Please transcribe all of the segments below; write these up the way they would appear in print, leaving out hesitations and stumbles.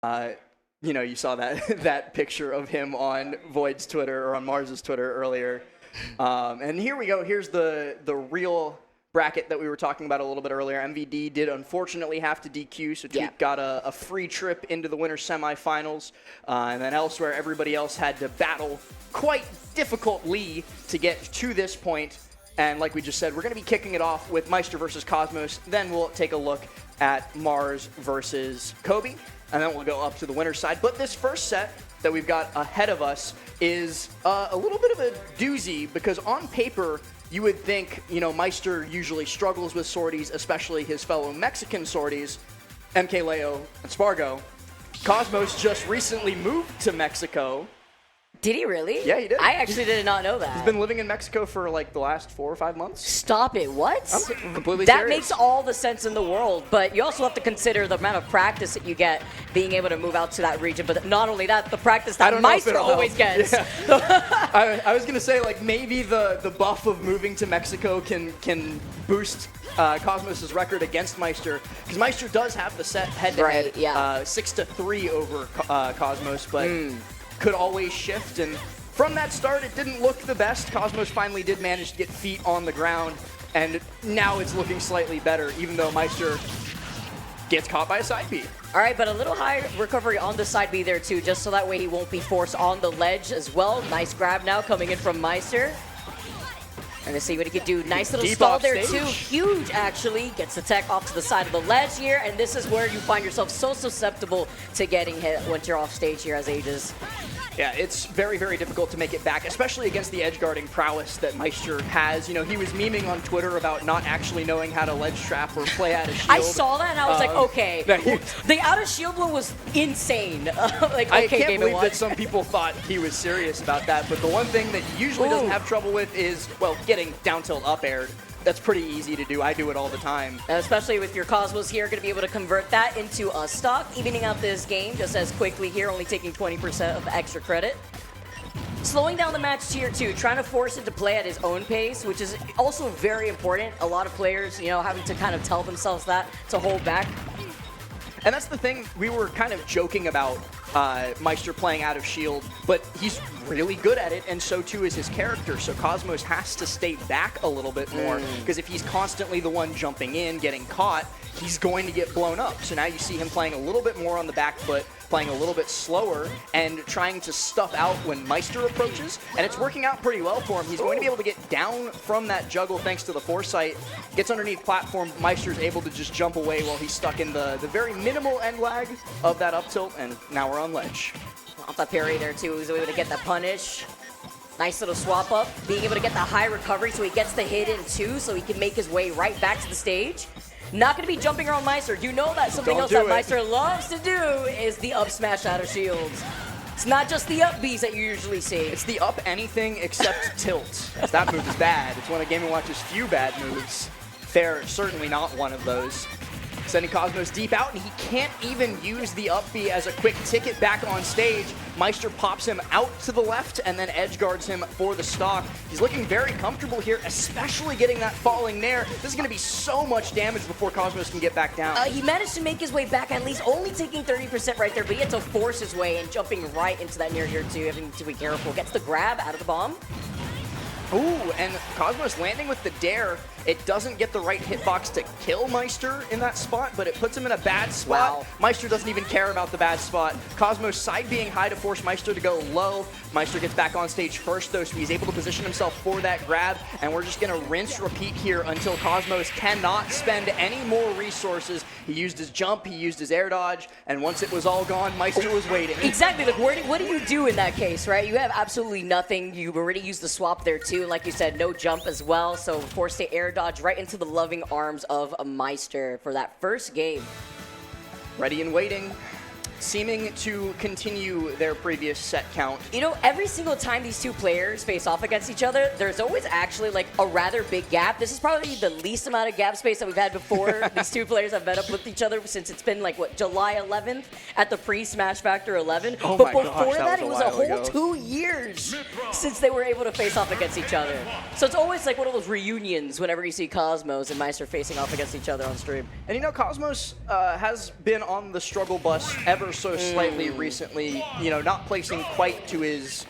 You know, you saw that that picture of him on Void's Twitter or on Mars's Twitter earlier. And here we go. Here's the real bracket that we were talking about a little bit earlier. MVD did unfortunately have to DQ, so Tweek got a free trip into the winter semifinals. And then elsewhere, everybody else had to battle quite difficultly to get to this point. And like we just said, we're going to be kicking it off with Maister versus Cosmos. Then we'll take a look at Mars versus Kobe. And then we'll go up to the winner's side. But this first set that we've got ahead of us is a little bit of a doozy because on paper, you would think, you know, Maister usually struggles with sorties, especially his fellow Mexican sorties, MK Leo and Spargo. Cosmos just recently moved to Mexico. Did he really? Yeah, he did. I actually did not know that. He's been living in Mexico for like the last 4 or 5 months. Stop it. What? I'm completely That serious. makes all the sense in the world, but you also have to consider the amount of practice that you get being able to move out to that region, but not only that, the practice that Maister always gets. Yeah. I was going to say, like, maybe the buff of moving to Mexico can boost Cosmos' record against Maister, because Maister does have the set head-to-head, Right, yeah. 6-3 over Cosmos, but could always shift, and from that start, it didn't look the best. Cosmos finally did manage to get feet on the ground, and now it's looking slightly better, even though Maister gets caught by a side B. All right, but a little high recovery on the side B there too, just so that way he won't be forced on the ledge as well. Nice grab now coming in from Maister. And let's see what he can do. Nice little Deep stall off there stage. too. Huge, actually. Gets the tech off to the side of the ledge here, and this is where you find yourself so susceptible to getting hit once you're off stage here as Aegis. Yeah, it's very, very difficult to make it back, especially against the edge guarding prowess that Maister has. You know, he was memeing on Twitter about not actually knowing how to ledge trap or play out of shield. I saw that and I was like, okay. The out of shield one was insane. Like, okay, I can't Game believe One. that some people thought he was serious about that, but the one thing that he usually doesn't have trouble with is, well, getting down tilt up aired. That's pretty easy to do. I do it all the time. And especially with your Cosmos here, going to be able to convert that into a stock, evening out this game just as quickly here, only taking 20% of extra credit. Slowing down the match tier 2, trying to force it to play at his own pace, which is also very important. A lot of players, you know, having to kind of tell themselves that to hold back. And that's the thing, we were kind of joking about Maister playing out of shield, but he's really good at it, and so too is his character. So Cosmos has to stay back a little bit more, because if he's constantly the one jumping in, getting caught, he's going to get blown up. So now you see him playing a little bit more on the back foot, playing a little bit slower, and trying to stuff out when Maister approaches, and it's working out pretty well for him. He's going to be able to get down from that juggle thanks to the foresight, gets underneath platform, Maister's able to just jump away while he's stuck in the very minimal end lag of that up tilt, and now we're on ledge. Off that parry there too, he's able to get that punish. Nice little swap up, being able to get the high recovery so he gets the hit in too, so he can make his way right back to the stage. Not going to be jumping around Maister. You know that something else that Maister loves to do is the up smash out of shields. It's not just the up Bs that you usually see. It's the up anything except tilt. That move is bad. It's one of Game & Watch's few bad moves. Fair, certainly not one of those. Sending Cosmos deep out, and he can't even use the up B as a quick ticket back on stage. Maister pops him out to the left and then edge guards him for the stock. He's looking very comfortable here, especially getting that falling nair. This is going to be so much damage before Cosmos can get back down. He managed to make his way back, at least only taking 30% right there, but he had to force his way and jumping right into that nair here too, having to be careful. Gets the grab out of the bomb. Ooh, and Cosmos landing with the dare. It doesn't get the right hitbox to kill Maister in that spot, but it puts him in a bad spot. Wow. Maister doesn't even care about the bad spot. Cosmos side being high to force Maister to go low. Maister gets back on stage first, though, so he's able to position himself for that grab, and we're just going to rinse, repeat here until Cosmos cannot spend any more resources. He used his jump, he used his air dodge, and once it was all gone, Maister was waiting. Exactly. Like, what do you do in that case, right? You have absolutely nothing. You've already used the swap there, too. Like you said, no jump as well, so forced to air dodge right into the loving arms of a Maister for that first game. Ready and waiting, seeming to continue their previous set count. You know, every single time these two players face off against each other, there's always actually like a rather big gap. This is probably the least amount of gap space that we've had before these two players have met up with each other since it's been like, what, July 11th at the pre-Smash Factor 11. Oh but my before gosh, that it was was a a while whole ago. 2 years since they were able to face off against each other. So it's always like one of those reunions whenever you see Cosmos and Maister facing off against each other on stream. And you know, Cosmos has been on the struggle bus ever ever so slightly recently, you know, not placing quite to his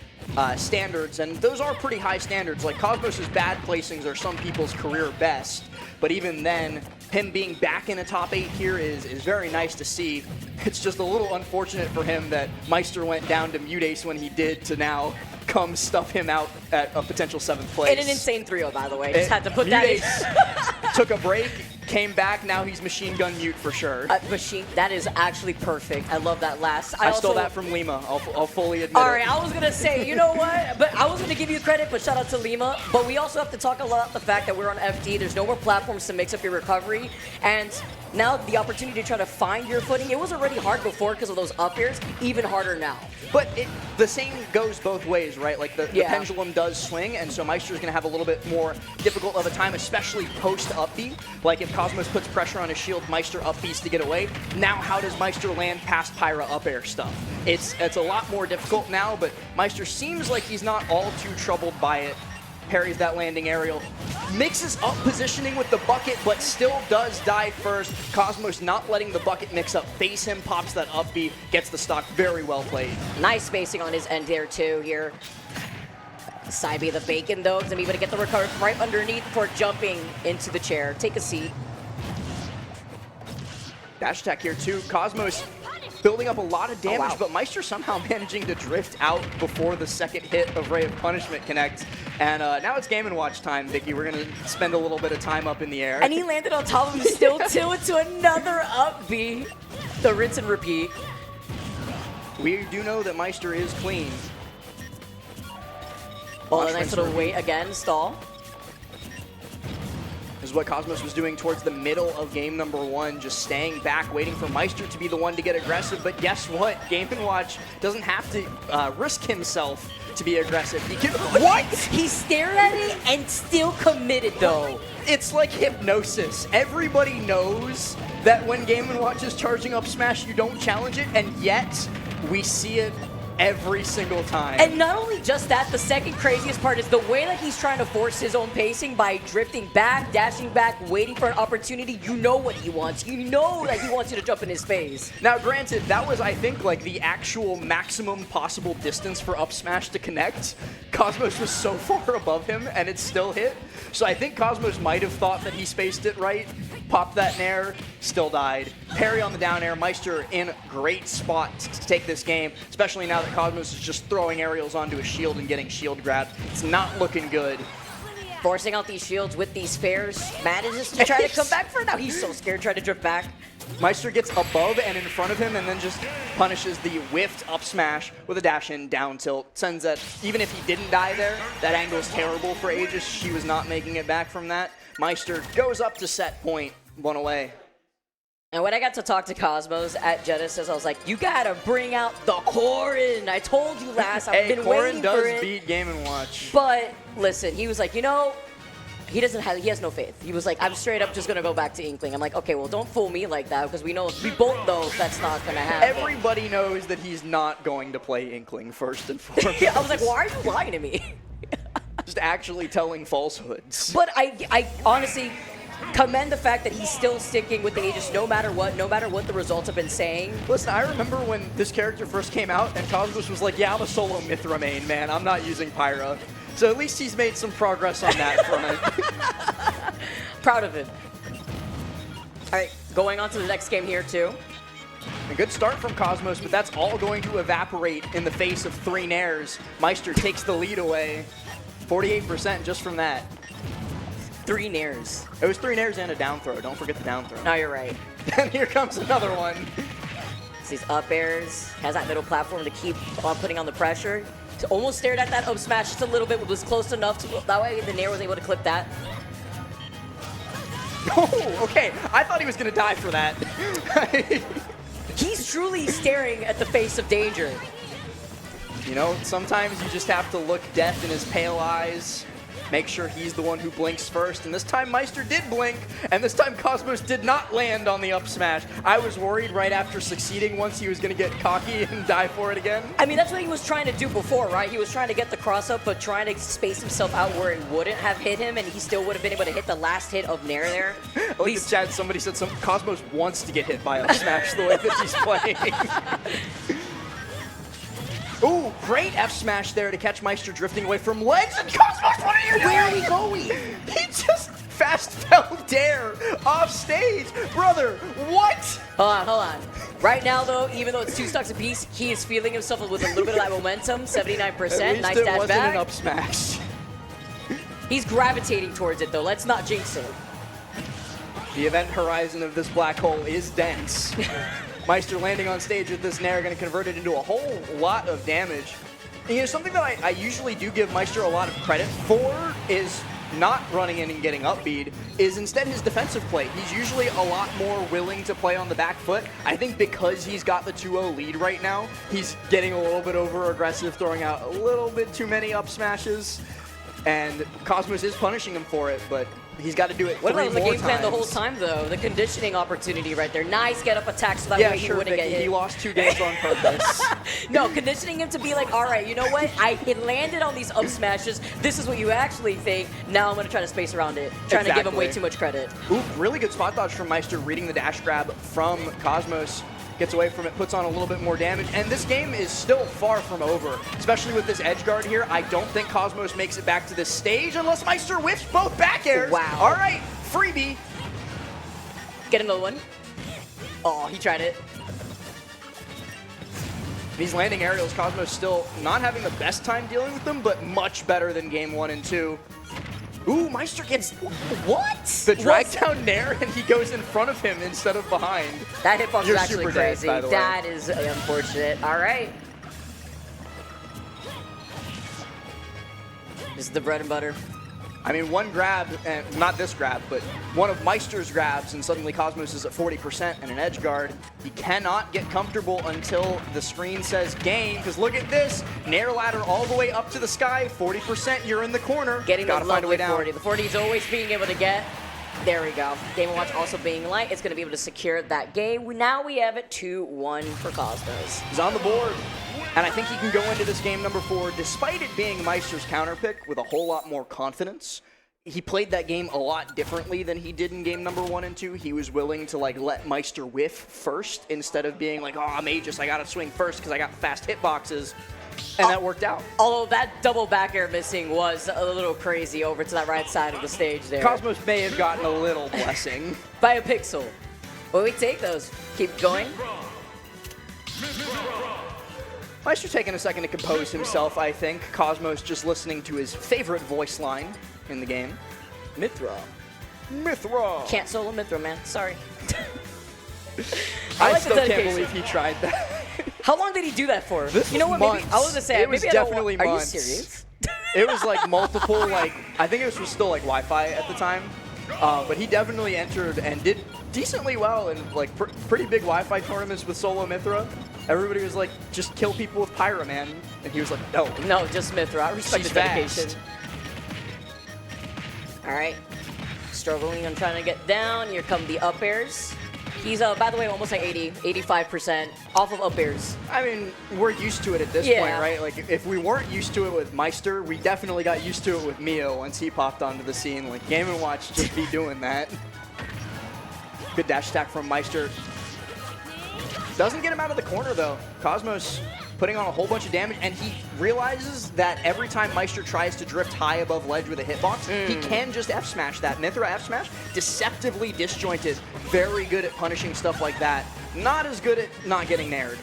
standards, and those are pretty high standards. Like, Cosmos' bad placings are some people's career best, but even then, him being back in a top 8 here is very nice to see. It's just a little unfortunate for him that Maister went down to MuteAce when he did, to now come stuff him out at a potential 7th place. In an insane 3-0, by the way. Just had to put that in. MuteAce took a break, came back, now he's machine gun mute for sure. That is actually perfect. I love that last. I stole that from Lima. I'll fully admit it. All right, I was going to say, you know what? But I was going to give you credit, but shout out to Lima. But we also have to talk a lot about the fact that we're on FD. There's no more platforms to mix up your recovery. And now the opportunity to try to find your footing. It was already hard before because of those up airs, even harder now. But the same goes both ways, right? Like, the pendulum does swing, and so Maister's going to have a little bit more difficult of a time, especially post-up B. Like, if Cosmos puts pressure on his shield, Maister up B's to get away. Now, how does Maister land past Pyra up air stuff? It's a lot more difficult now, but Maister seems like he's not all too troubled by it. Parries that landing aerial, mixes up positioning with the bucket, but still does die first. Cosmos not letting the bucket mix up, face him, pops that up B, gets the stock. Very well played. Nice spacing on his end there too here. Side B the bacon though, because I'm able to get the recovery right underneath before jumping into the chair. Take a seat. Dash attack here too. Cosmos building up a lot of damage, but Maister somehow managing to drift out before the second hit of Ray of Punishment connect. And now it's Game & Watch time, Vicky. We're going to spend a little bit of time up in the air. And he landed on top of him still too into another up B. The rinse and repeat. We do know that Maister is clean. Oh, a nice little wait again, stall. This is what Cosmos was doing towards the middle of game number 1, just staying back, waiting for Maister to be the one to get aggressive. But guess what? Game & Watch doesn't have to risk himself to be aggressive. He can, what? He stared at it and still committed, though. It's like hypnosis. Everybody knows that when Game & Watch is charging up smash, you don't challenge it, and yet we see it every single time. And not only just that, the second craziest part is the way that he's trying to force his own pacing by drifting back, dashing back, waiting for an opportunity. You know what he wants. You know that he wants you to jump in his face. Now, granted, that was, I think, like the actual maximum possible distance for up smash to connect. Cosmos was so far above him, and it still hit. So I think Cosmos might have thought that he spaced it right, popped that nair, still died. Parry on the down air. Maister in great spot to take this game, especially now that Cosmos is just throwing aerials onto a shield and getting shield grabbed. It's not looking good. Forcing out these shields with these spares, manages to try to come back for it. Now he's so scared, trying to drift back. Maister gets above and in front of him and then just punishes the whiffed up smash with a dash in down tilt. Sends that, even if he didn't die there, that angle's terrible for Aegis. She was not making it back from that. Maister goes up to set point, 1 away. And when I got to talk to Cosmos at Genesis, I was like, you gotta bring out the Corrin. I told you last, I've been waiting for it. Corrin does beat Game & Watch. But listen, he was like, you know, he has no faith. He was like, I'm straight up just gonna go back to Inkling. I'm like, okay, well, don't fool me like that, because we both know that's not gonna happen. Everybody knows that he's not going to play Inkling first and foremost. I was like, why are you lying to me? Just actually telling falsehoods. But I honestly commend the fact that he's still sticking with the Aegis no matter what the results have been saying. Listen, I remember when this character first came out and Cosmos was like, yeah, I'm a solo Mythra main, man. I'm not using Pyra. So at least he's made some progress on that front. Proud of him. All right, going on to the next game here too. A good start from Cosmos, but that's all going to evaporate in the face of 3 nairs. Maister takes the lead away. 48% just from that. 3 nairs. It was 3 nairs and a down throw. Don't forget the down throw. No, you're right. And here comes another one. These up airs, has that middle platform to keep on putting on the pressure. Almost stared at that up smash just a little bit, but was close enough to, that way the nair was able to clip that. Oh, okay. I thought he was going to die for that. He's truly staring at the face of danger. You know, sometimes you just have to look death in his pale eyes make sure he's the one who blinks first. And this time Maister did blink, and this time Cosmos did not land on the up smash. I was worried right after succeeding once he was going to get cocky and die for it again. I mean, that's what he was trying to do before, right? He was trying to get the cross up, but trying to space himself out where it wouldn't have hit him, and he still would have been able to hit the last hit of Nair there. At least in chat, somebody said Cosmos wants to get hit by up smash the way that he's playing. Ooh, great F smash there to catch Maister drifting away from ledge. And Cosmos, what are you doing? Where are we going? He just fast fell dare off stage. Brother, what? Hold on. Right now, though, even though it's 2 stocks apiece, he is feeling himself with a little bit of that momentum, 79%. At least nice it dash wasn't back. an up smash. He's gravitating towards it, though. Let's not jinx it. The event horizon of this black hole is dense. Maister landing on stage with this Nair going to convert it into a whole lot of damage. And, you know, something that I usually do give Maister a lot of credit for is not running in and getting up bead, is instead his defensive play. He's usually a lot more willing to play on the back foot. I think because he's got the 2-0 lead right now, he's getting a little bit over aggressive, throwing out a little bit too many up smashes. And Cosmos is punishing him for it, but he's got to do it 3 more times. What about the game plan the whole time, though? The conditioning opportunity right there. Nice get-up attack so that way he wouldn't get hit. He lost 2 games on purpose. No, conditioning him to be like, all right, you know what? It landed on these up smashes. This is what you actually think. Now I'm going to try to space around it. Trying to give him way too much credit. Ooh, really good spot dodge from Maister, reading the dash grab from Cosmos. Gets away from it, puts on a little bit more damage, and this game is still far from over, especially with this edge guard here. I don't think Cosmos makes it back to this stage unless Maister whiffs both back airs. Wow. All right, freebie. Get another one. Oh, he tried it. These landing aerials, Cosmos still not having the best time dealing with them, but much better than game 1 and 2. Ooh, Maister gets what? The drag down Nair, and he goes in front of him instead of behind. That hitbox is actually super crazy. dead, by the way. That is unfortunate. All right. This is the bread and butter. I mean, one grab, and not this grab, but one of Maister's grabs, and suddenly Cosmos is at 40% and an edge guard. He cannot get comfortable until the screen says game, because look at this. Nair ladder all the way up to the sky, 40%, you're in the corner. Getting the lovely 40. The 40 is always being able to get. There we go. Game & Watch also being light. It's going to be able to secure that game. Now we have it 2-1 for Cosmos. He's on the board. And I think he can go into this game number 4, despite it being Maister's counter pick, with a whole lot more confidence. He played that game a lot differently than he did in game number 1 and 2. He was willing to let Maister whiff first instead of being like, oh, I'm Aegis, I gotta swing first because I got fast hitboxes. And that worked out. Although that double back air missing was a little crazy over to that right side of the stage there. Cosmos may have gotten a little blessing. By a pixel. Well, we take those. Keep going. Maister taking a second to compose himself, I think. Cosmos just listening to his favorite voice line in the game. Mythra. Mythra. Can't solo Mythra, man. Sorry. I still can't believe he tried that. How long did he do that for? This you know what? months. Maybe I was gonna say. It was maybe definitely Are months. you serious? It was like multiple, I think it was still like Wi-Fi at the time. But he definitely entered and did decently well in pretty big Wi-Fi tournaments with solo Mythra. Everybody was like, just kill people with Pyra, man. And he was like, no. No, just Mythra. I respect She's the dedication. fast. All right. Struggling on trying to get down. Here come the up airs. He's, by the way, almost like 85% off of up airs. I mean, we're used to it at this point, right? Like, if we weren't used to it with Maister, we definitely got used to it with Mio once he popped onto the scene. Like, Game & Watch just be doing that. Good dash attack from Maister. Doesn't get him out of the corner, though. Cosmos putting on a whole bunch of damage, and he realizes that every time Maister tries to drift high above ledge with a hitbox, he can just F-smash that. Mythra F-smash, deceptively disjointed. Very good at punishing stuff like that. Not as good at not getting nared.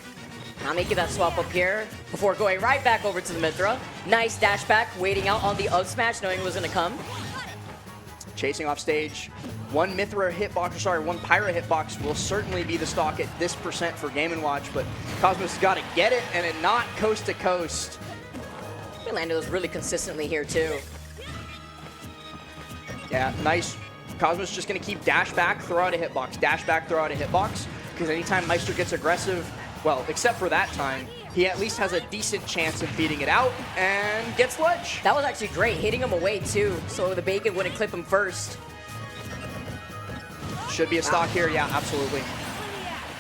Now making that swap up here before going right back over to the Mythra. Nice dash back, waiting out on the up smash, knowing it was going to come. Chasing off stage. One Mythra hitbox, or sorry, one Pyra hitbox will certainly be the stock at this percent for Game & Watch, but Cosmos has got to get it, and it not coast to coast. We landed those really consistently here, too. Yeah, nice. Cosmos just going to keep dash back, throw out a hitbox, dash back, throw out a hitbox, because anytime Maister gets aggressive, well, except for that time, he at least has a decent chance of beating it out and gets ledge. That was actually great, hitting him away too, so the bacon wouldn't clip him first. Should be a stock here, yeah, absolutely.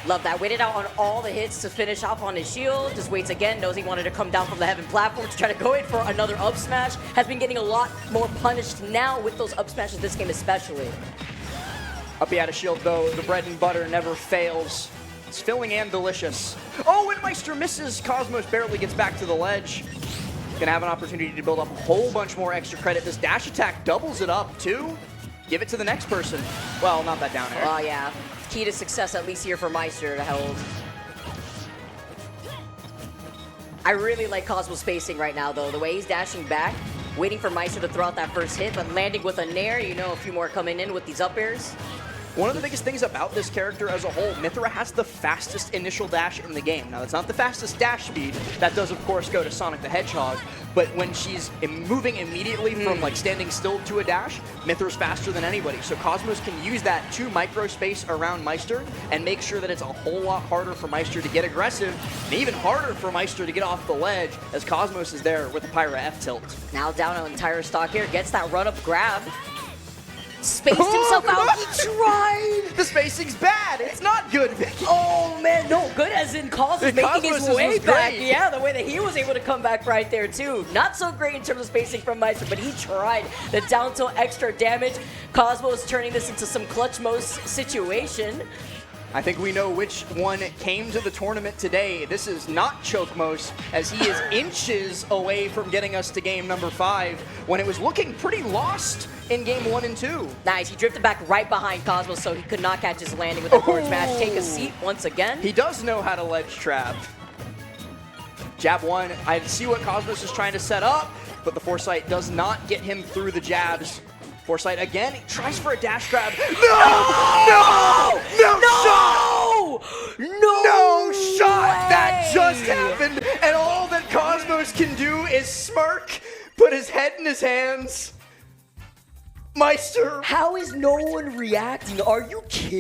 Love that. Waited out on all the hits to finish off on his shield. Just waits again. Knows he wanted to come down from the heaven platform to try to go in for another up smash. Has been getting a lot more punished now with those up smashes this game especially. Up he had a shield though. The bread and butter never fails. It's filling and delicious. Oh, and Maister misses. Cosmos barely gets back to the ledge. Gonna have an opportunity to build up a whole bunch more extra credit. This dash attack doubles it up too. Give it to the next person. Well, not that down air. Oh yeah. Key to success, at least here for Maister to hold. I really like Cosmo's spacing right now, though. The way he's dashing back, waiting for Maister to throw out that first hit, but landing with a nair. You know, a few more coming in with these up airs. One of the biggest things about this character as a whole, Mythra has the fastest initial dash in the game. Now, that's not the fastest dash speed. That does, of course, go to Sonic the Hedgehog. But when she's moving immediately from like standing still to a dash, Mythra's faster than anybody. So Cosmos can use that to micro space around Maister and make sure that it's a whole lot harder for Maister to get aggressive and even harder for Maister to get off the ledge as Cosmos is there with the Pyra F tilt. Now down an entire stock here, gets that run-up grab. Spaced himself out. He tried. The spacing's bad. It's not good, Vicky. Oh man, no, good as in Cosmos making his way back. Great. Yeah, the way that he was able to come back right there too. Not so great in terms of spacing from Maister, but he tried the down tilt extra damage. Cosmos turning this into some clutch most situation. I think we know which one came to the tournament today. This is not Chokemos, as he is inches away from getting us to game number 5 when it was looking pretty lost in game 1 and 2. Nice, he drifted back right behind Cosmos so he could not catch his landing with the forward smash. Take a seat once again. He does know how to ledge trap. Jab 1, I see what Cosmos is trying to set up, but the foresight does not get him through the jabs. Foresight again, he tries for a dash grab. No! Shot! No shot! That just happened, and all that Cosmos can do is smirk, put his head in his hands. Maister. How is no one reacting? Are you kidding?